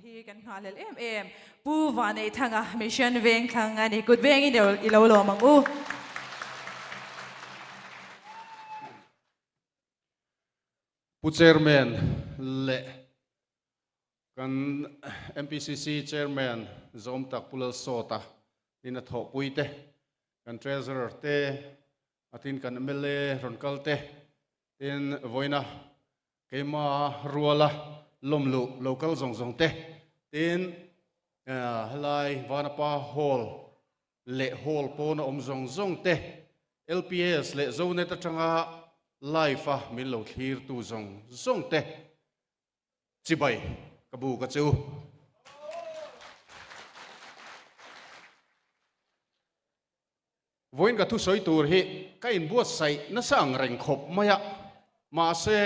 hi kan nga LPS Pu Vana'n mission Vanneihthanga ni kut veng ilo lo mang u Pu chairman le kan MPCC chairman zawm tak pulal sota in a tho puite kan treasurer te atin kan MLA ronkal te in voina kema ruala lomlu local zong te tin halai vanapa hall le hall pona zong te LPS le zone ta changa life a min lo thir tu zong te chibai kabu ka chu voin ka thu soi tur hi ka in buat sai na sang reng khop maya ma se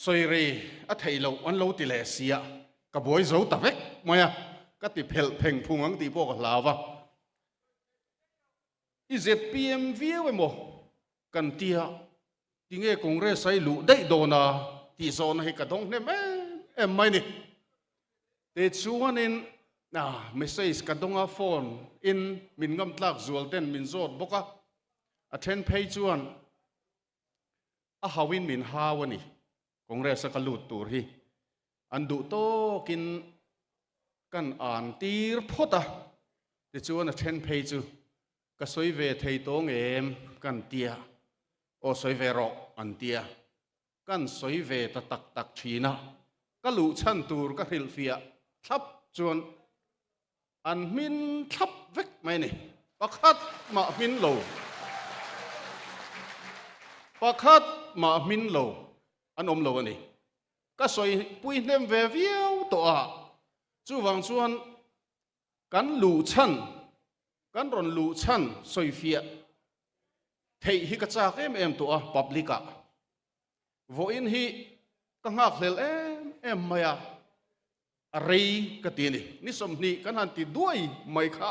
soi ri a thei lo an lo ti le sia ka boi zo ta vek maya ka ti phel pheng phungang ti po ka lawa IZPM viu mo kan tia tinge congress sai lu dei dona ti zona hi ka dong ne em mai ni te chuan in na message ka donga phone in min ngam tlak zual ten min zot boka a 10 page chuan a hawin min hawani congress ka lut tur hi andu to kin kan an tir phota te chuan a 10 page chu ka soi ve thei tong em kan tia o soi ve ro an tia kan soi ve ta tak thina ka lu chan tur ka hril fia thap chuan an min thap vek mai ni pakhat ma min lo pakhat ma min lo an om lo ani ka soi pui hnem ve viau to a chu wang chuan kan lu chan kan ron lu chan soi fia thei hi ka chak em to a publica vo in hi ka ngak hlel em maya a rei ka ti ni som ni kan han ti duai mai kha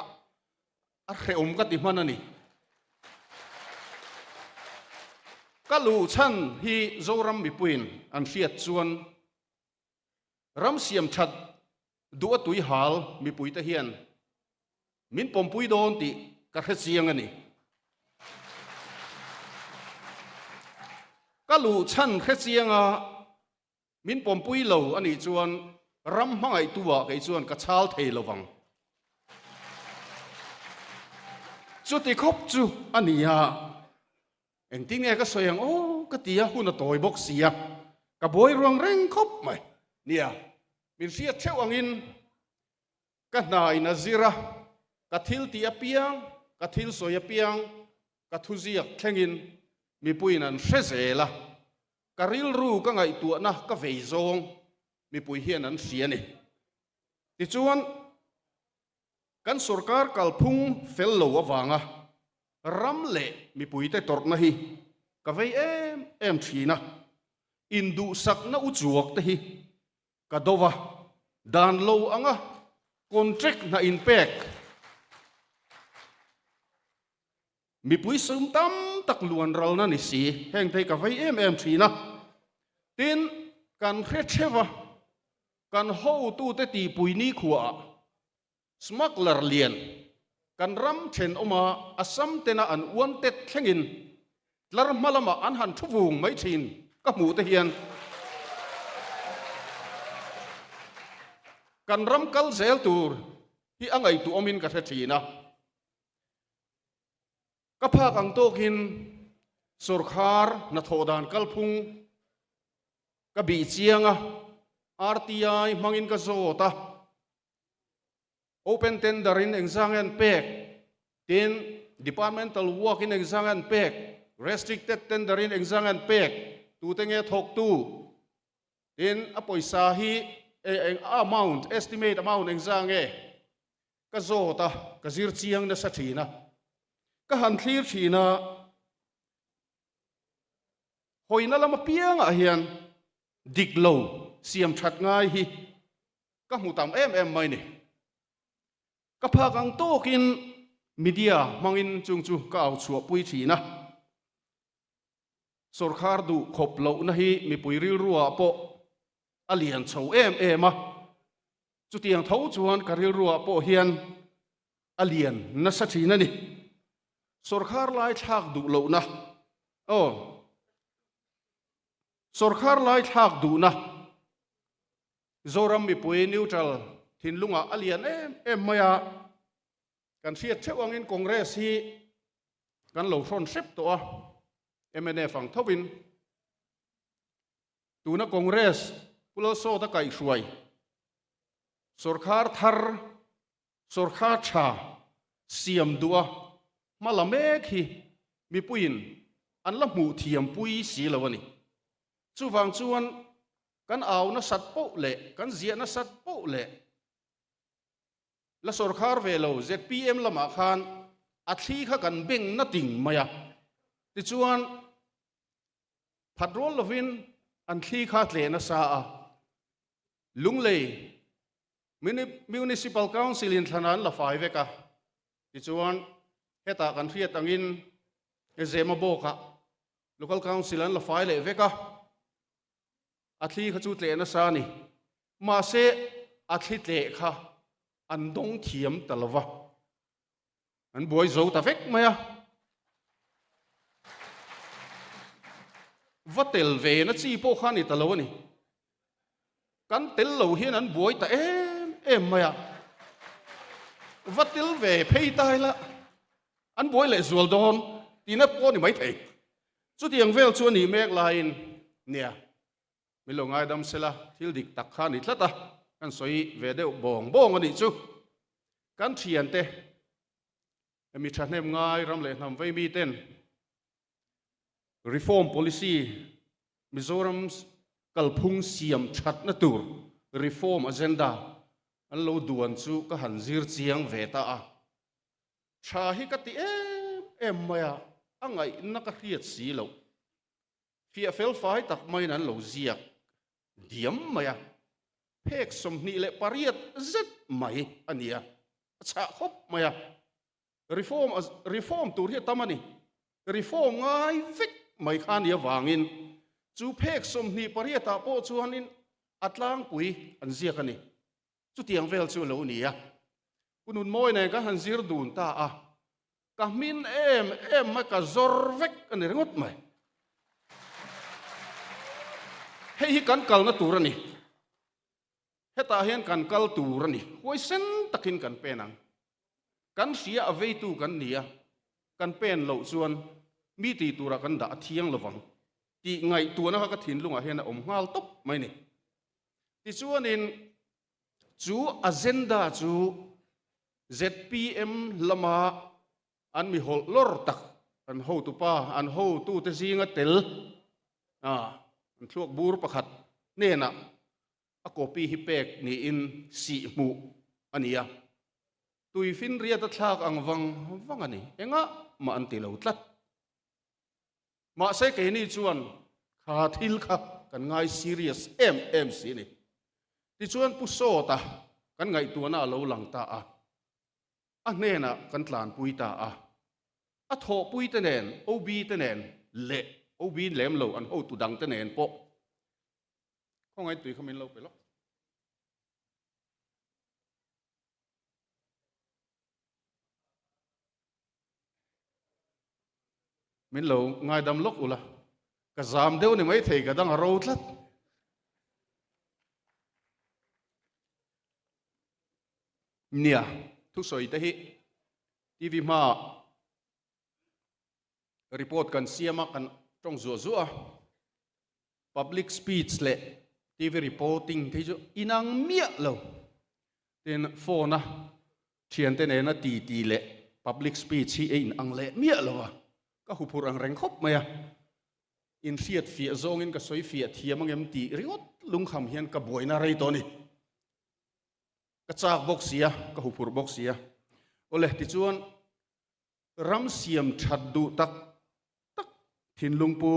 a reum ka ti manani ka lu chan hi zoram mi puin an fiat chuan ram siam that du tui hal mi pui ta hian min pom pui don ti ka khe chiang ani ka lu chan khe chianga min pom pui lo ani chuan ram hangai tuwa kai chuan ka chal thei lowang chu ti khop chu ania eng tinge ka soyang o ka tia huna toy box sia ka boy ruang reng khop mai nia min sia theu angin ka na ina zira ka thil ti apiang ka thil soya piang ka thuziak thlengin mi puinan hrezela ka ril ru ka ngai tu na ka vei zong mi pui hian an sia ni ti chuan kan sarkar kalphung fel lo awanga ram le mi pui te tor na hi ka vei em thina indu sak na uchuak te hi ka dowa dan lo anga contract na inpek mi pui sum tam tak luan ral na ni si heng thei ka vei em thina tin kan khrechewa kan ho tu te ti pui ni khuwa smuggler lian kan ram chen oma asam tena an uan te thlengin tlar malama an han thuvung mai thin ka mu te hian kan ram kal zel tur hi angai tu omin ka thina ka phak ang tokin sarkar na thodan kalphung ka bi chianga RTI mangin ka zota open tender in exangan pek tin departmental work in exangan pek restricted tender in exangan pek tu tenge thok tu tin apoisa hi amount estimate amount exange ka zota ka zir chiang na sa thina ka han thlir thina hoina lama piang a hian diklo siam that ngai hi ka mutam em mai ni ka phakang tokin media mangin chungchu ka au chua pui thina sarkar du khop lo na hi mi pui ril ruwa po alian chho em a chu tiang thấu chuan karil ruwa po hian alien na sa thina ni sorkhar lai thak du lo na sorkhar lai thak du na zoram mi pui neutral thin lunga alien em maya kan siat chewang in congress hi kan lo son sep to a mna phang thobin tuna congress pulo so ta kai suai sorkhar thar sorkhar cha siam dua malame khi mi puin an la mu thiam pui si lawani chu wang chuan kan aw na sat po le kan zia na sat po le la sorkhar velo zpm lama khan athli kha kan beng na ting maya ti chuan patrol lovin an thli kha tle na sa a lunglei municipal council in thanan la fai veka ti chuan heta kan riat angin ezema boka local council an la fai le veka athli kha chu tle na sa ni ma se athli tle kha an dong thiam talwa an boy zo ta vek maya vatel ve na chi po khan ni talo ni kan tel lo hian an boy ta em maya vatel ve phei tai la an boy le zual don tina po ni mai thei chu tiang vel chu ni mek lain nia mi lo ngai dam sela thil dik tak khan ni tlata kan soi ve deuh bong ani chu kan thian te mi thahnem ngai ram le nam vei mi ten reform policy Mizoram kalphung siam that na tur reform agenda an lo duan chu ka hanzir chiang ve ta a tha hi ka ti em maya angai na ka riat si lo fia fel fai tak mai nan lo ziak diam maya phek som ni le pariat zet mai ania cha khop maya reform tur hi tamani reform ngai vek mai khan ya wangin chu phek som ni pariata po chuanin atlang pui an ziak ani chu tiang vel chu lo ni a kunun moi ne ka hanzir dun ta a ka min em ma ka zor vek ani rengot mai hei kan kal na turani heta hian kan kal turani hoi sen takin kan penang kan sia avei tu kan nia kan pen lo chuan mi ti tura kan da thiang lawang ti ngai tu na ka thin lunga hian om ngal top mai ni ti chuan in chu agenda chu zpm lama an mi hol lor tak an ho tu pa an ho tu te zinga tel an thuak bur pakhat ne na a copy hi pek ni in si mu ania tui fin ria ta thak ang wang ani enga ma an ti lo tlat ma se ke ni chuan kha thil kha kan ngai serious em si ni ti chuan pu so ta kan ngai tu na lo lang ta a ne na kan tlan pui ta a tho pui te nen ob te nen le ob lem lo an ho tu dang te nen po khong ai tui khamin lo pe lo min lo ngai dam lok ula ka zam deu ni mai thei ka dang ro tlat nia thu soi te hi tv ma report kan siama kan tong zo public speech le tv reporting thế jo inang mia lo ten phone na thian te ne na ti le public speech hi in ang le mia lo ka hupur ang reng khop maya in fiat fia zong in ka soi fia thiam angem ti ringot lung kham hian ka boina rei to ni ka chak box sia ka hupur box sia ole ti chuan ram siam that du tak thin lung pu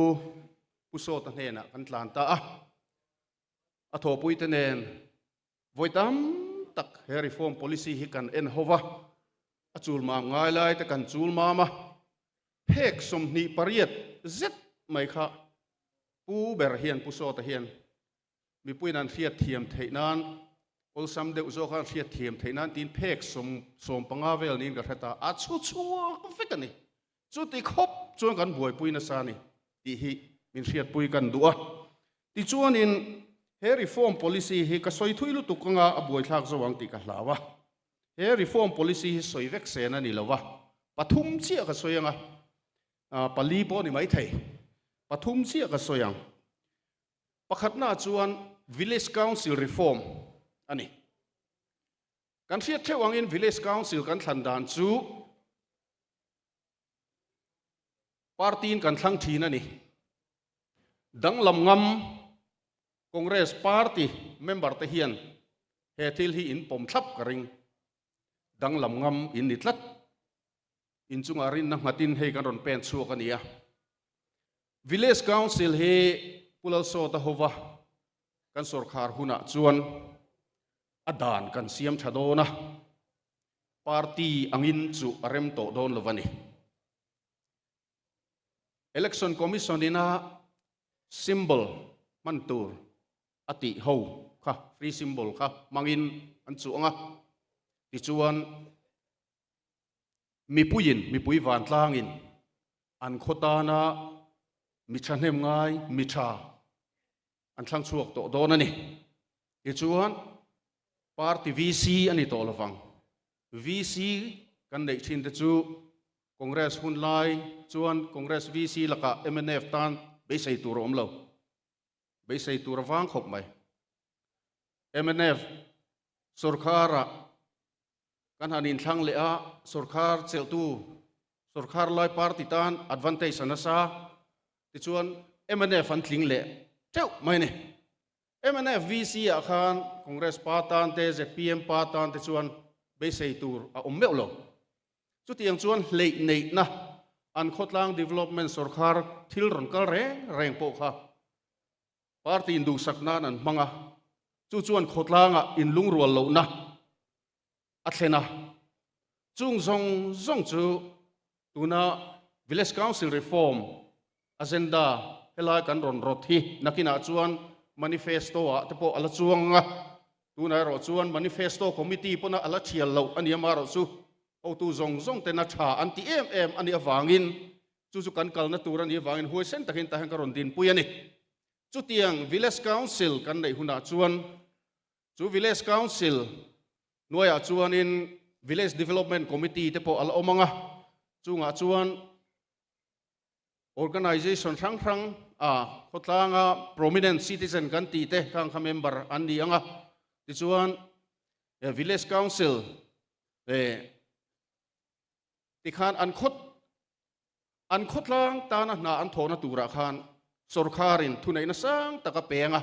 so ta hena kan tlan ta a tho pui te nen voitam tak he reform policy hi kan en hova a chul ma ngai lai te kan chul ma phek som ni pariat zet mai kha pu ber hian pu so ta hian mi puinan fiat thiam theinan sam deuh zo khan hriat thiam theinan tin phek som panga vel nin ka hreta a chu vek ani chu ti khop chuan kan buai puina sa ni ti hi min hriat pui kan du'a ti chuan in he reform policy hi ka soi thui lu tukanga a buai thlak zawang ti ka hlawa he reform policy hi soi vek sen ani lawa pathum chia ka soyanga pali po ni mai thei pathum chia ka soyang pakhatna chuan village council reform ani kan hriat thewang in village council kan thlandan chu partin kan thlang thin ani danglam ngam congress party member te hian he thil hi in pom thlap ka ring danglam ngam in nitlat in chunga rin na ngatin hei kan ron pen chuak ania village council he pulal so ta hova kan sarkar huna chuan adan kan siam thadona party angin chu arem to don lovani election commission ina symbol mantur ati ho kha free symbol kha mangin an chu anga ti chuan mi pui van tlangin an khotana mi thanem ngai mi tha an thlang chuak to don ani ti chuan party VC ani to lawang VC kan nei thin te chu congress hun lai chuan congress VC laka MNF tan be sei tur om lo be sei tur wang khop mai MNF sarkara kan hanin thlang le a sarkar chel tu sarkar lai party tan advantage anasa ti chuan MNF an thling le teu mai ni MNF VC a khan congress patan te ZPM patan te chuan be sei tur a om meulo chu tiang chuan lei nei na an khotlang development sarkar thil ron kal reng po kha party indu sakna an manga chu chuan khotlanga in lungrual lo na athena chung zong chu tuna village council reform agenda hela kan ron rothi nakina chuan manifesto a tepo ala chuanga tuna ro chuan manifesto committee pona ala thial lo ani amaro chu o tu zong te na tha anti em ani awangin chu kan kal na tur ani awangin huai sen takin ta han karon din pui ani chu tiang village council kan nei huna chuan chu village council noya chuan in village development committee te po al omanga chunga chuan organization rang khotlanga prominent citizen kan ti te kang kha member an ni anga ti chuan village council ti khan an khotlang ta na an thona tura khan sarkarin thunai na sang taka penga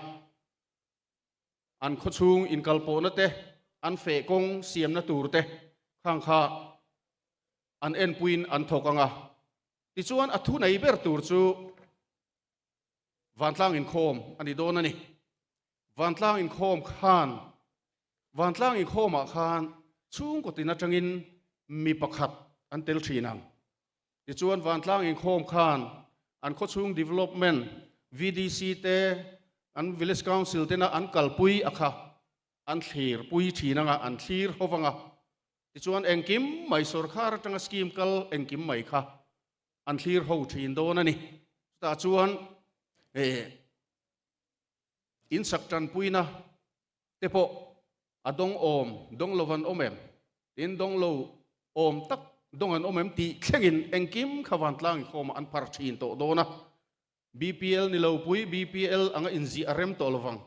an khochung in kalpo na te an fe kong siam na tur te khang kha an en puin an thokanga ti chuan a thu nei ber tur chu vantlang in khom ani don ani vantlang in khom a khan chung ko tin atangin mi pakhat an tel thinang ti chuan vantlang in khom khan an khochung development VDC te an village council te na an kalpui akha an thlir pui thinanga an thlir howanga ti chuan engkim mai sarkar tanga scheme kal engkim mai kha an thlir ho thin don ani ta chuan in saktan puina tepo adong om dong lovan omem tin dong lo om tak dong an omem ti thlengin engkim khawan tlang khom an par thin to dona BPL ni lo pui BPL anga inzi arem to lovang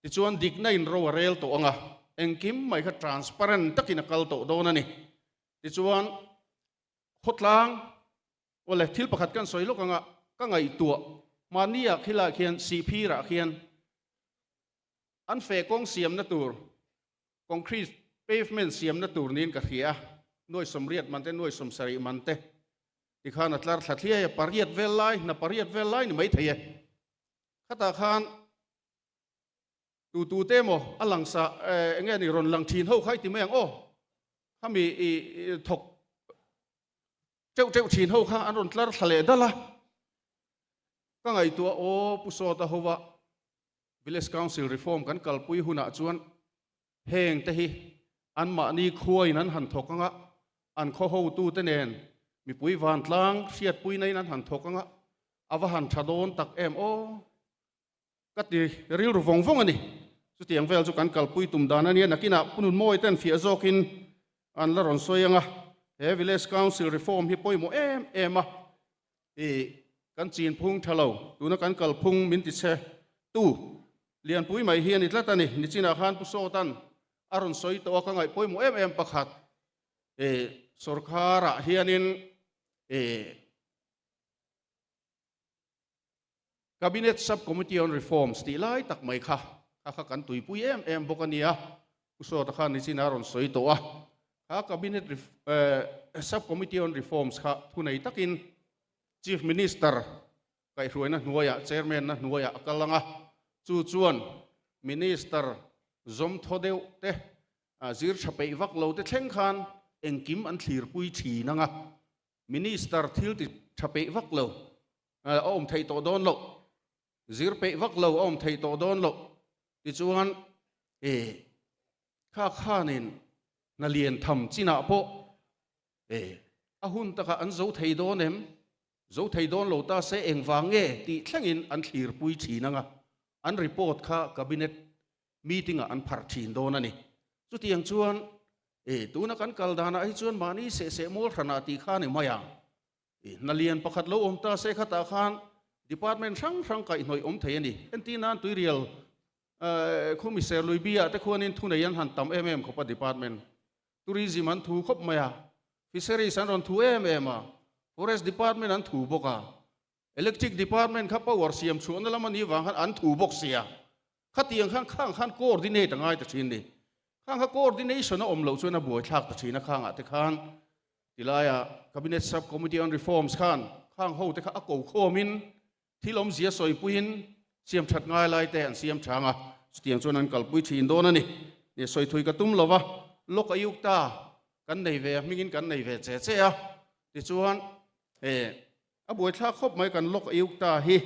ti chuan dikna in ro rel to anga engkim mai kha transparent takina kal to dona ni ti chuan khotlang ole thil pakhat kan soilo kanga ka ngai tu mania khila khian CP ra khian an fe kong siam na tur concrete pavement siam na tur nin ka khia noi somriat man te noi som sari man te ti khan atlar thlathia pariat vel lai ni mai theye khata khan tu te mo alang sa nge ni ron lang thin ho khai ti meng o khami thok cheu thin ho kha an ron tlar thlale dala ka ngai tu o puso ta hova village council reform kan kalpui huna chuan heng te hi an ma ni khuai nan han thok anga an kho ho tu te nen mi pui van tlang siat pui nei nan han thok anga awa han thadon tak em o ka ti ril ru vong vong ani chu tiang vel chu kan kal pui tum dan ani nakina punun moi ten fi azokin an la ron soyanga he village council reform hi poi mo em a kan chin phung thalo tuna kan kal phung min ti che tu lian pui mai hian itlatani ni china khan pu so tan aron soi to ka ngai poi mo em pakhat sarkara hianin cabinet subcommittee on reforms ti lai tak mai kha kan tui pui em bokania pu so ta khan ni china aron soi to a cabinet subcommittee on reforms kha thunei takin chief minister kai hruina hnuaya chairman na hnuaya akalanga chu chuan minister zom thodeu te zir thapei vak lo te thleng khan engkim an thlir pui thi nanga minister thil ti thapei vak lo om thei to don lo zir pe vak lo om thei to don lo ti chuan khanin na lian tham china po ahun taka an zo thei don em zo thei don lo ta se engwange ti thlengin an thlir pui thi nanga an report kha cabinet meeting an phar thin don ani chu tiang chuan tuna kan kal dana ai chuan mani se mol thana ti kha ni maya na lian pakhat lo om ta se khata khan department sang kai noi om thei ani entina tui real khumisher luibia te khuanin thunaian han tam khopa department tourism an thu khop maya fisheries an ron thu a forest department an thu boka electric department kha power siam chuan lamani wang an thu bok sia khatiang khan coordinate ngai ta thin ni khang kha coordination om lo chuan a buai thak ta thina khanga te khan tilaya cabinet subcommittee on reforms khang ho te kha a ko khomin thilom zia soi puin siam that ngai lai te an siam thanga tiang chuan an kalpui thin don ani ni soi thui ka tum lova lok ayuk ta kan nei ve mingin kan nei ve che a ti chuan a buai thak khop mai kan lok ayuk ta hi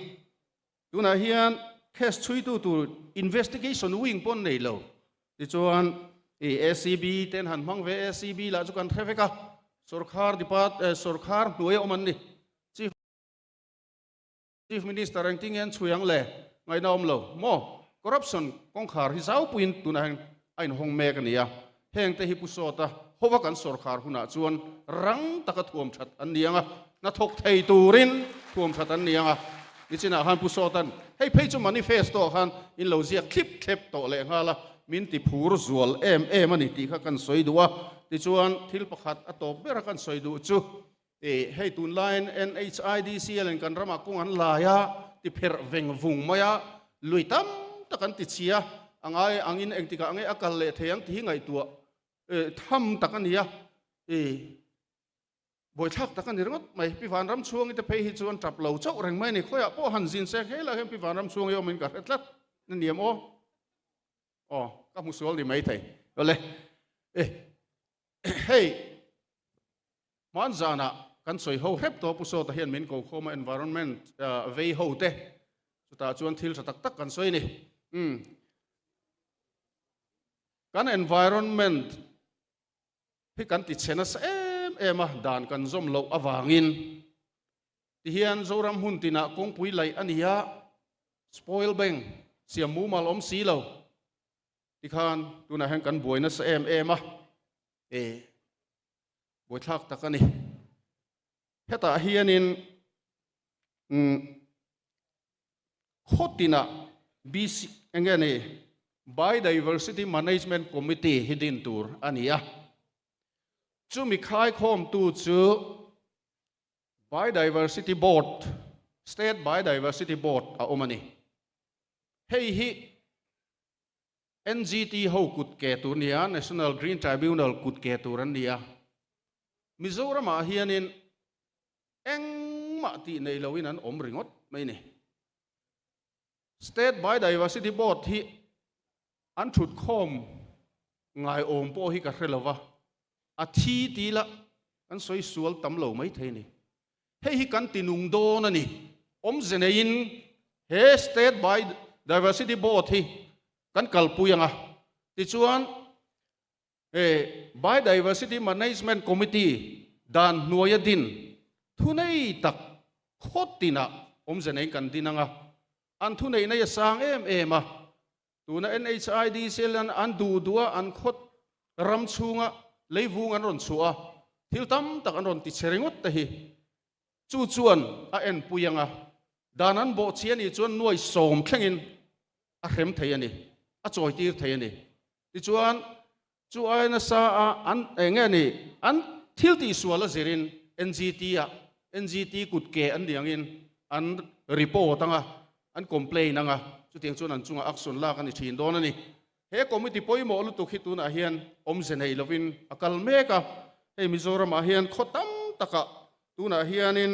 tuna hian case thui tu investigation wing pon nei lo ti chuan SCB ten han mang ve SCB la chu kan theveka sarkar hnuai oman ni chief minister ang tingen chuyang le ngai nom lo mo corruption kong khar hi zau puin tuna hang ain hong me ka nia heng te hi pu so ta howa kan sarkar huna chuan rang taka thuam that an nianga na thok thei turin thuam that an nianga ichina han pu so tan hei phei chu manifesto han in lo zia clip to le ngala min ti phur zual em ani ti kha kan soi duwa ti chuan thil pakhat atop bera kan soi du chu hei tun line NHIDCL kan rama kung an laya ti pher veng vung maya luitam takan ti chia angai angin engtika angai akal le theyang ti ngai tua tham takania boi thak takan ringot mai pi van ram chuang ite phei hi chuan trap lo chau reng mai ni khoya po han jin se khela hem pi van ram chuang yo min ka hetlat na niam o ka musual ni mai thei ole hey man zana kan soi ho hep to pu so ta hian min ko khoma environment vei ho te chuta chuan thil sa tak kan soi ni kan environment hi kan ti chena sa ema dan kan zom lo awangin ti hian zoram hun tina kong pui lai ania spoil beng siam mu mal om si lo ti khan tuna hang kan boina sa ema boi thak takani heta hianin khotina BC engene biodiversity management committee hidin tur ania chu mi khai khom tu chu biodiversity board state biodiversity board a omani hei hi NGT ho kut ke tu nia National Green Tribunal kut ke tu ran nia Mizoram a hianin eng ma ti nei loin an om ringot mai ni state biodiversity board hi an thut khom ngai om po hi ka hrelova a thi ti la an soi sual tam lo mai thei ni hei hi kan tinung don ani om zenein he state biodiversity board hi kan kalpuyanga ti chuan Biodiversity Management Committee dan nuaya din thunei tak khotina omzenei kan dinanga an thunei na sang ema tuna NHID selan an dua an khot ram chunga leivung an ron chua thiltam tak an ron ti cheringot tahi chu chuan a en puyanga danan bo chiani chuan nuai som thlengin a rem theiani a choi tir theiani ti chuan chu ai na sa an nge ni an thil ti suala zerin NGT kut ke an diangin an report anga an complain anga chu tiang chuan an chunga action la kan thin don ani he committee poimo lu tu khituna hian omzenei lovin akal meka he Mizoram a hian khotam taka tuna hianin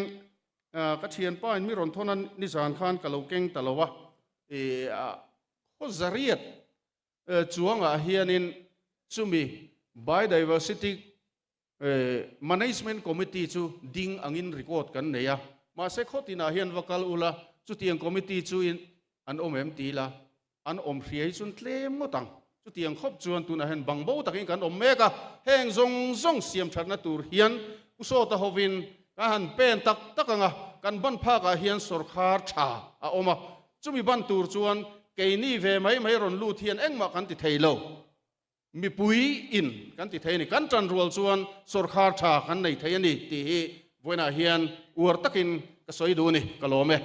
ka thian pain mi ron thonan nizan khan kalokeng talowa kho zariat chuanga hianin chumi biodiversity management committee chu ding angin record kan neya ma se khotina hian vakal ula chu tiang committee chu in an MT la an hriai chun tlem ngotang chu tiang khop chuan tuna hen bangbo takin kan meka heng zong siam thatna tur hian usota hovin ka han pen tak takanga kan ban pha ka hian sarkar tha a oma chumi ban tur chuan keini ve mai ron lu thian engma kan ti theilo mi pui in kan ti theini kan tran rual chuan sarkar tha kan nei theiani ti hi voina hian ur takin ka soi du ni kalome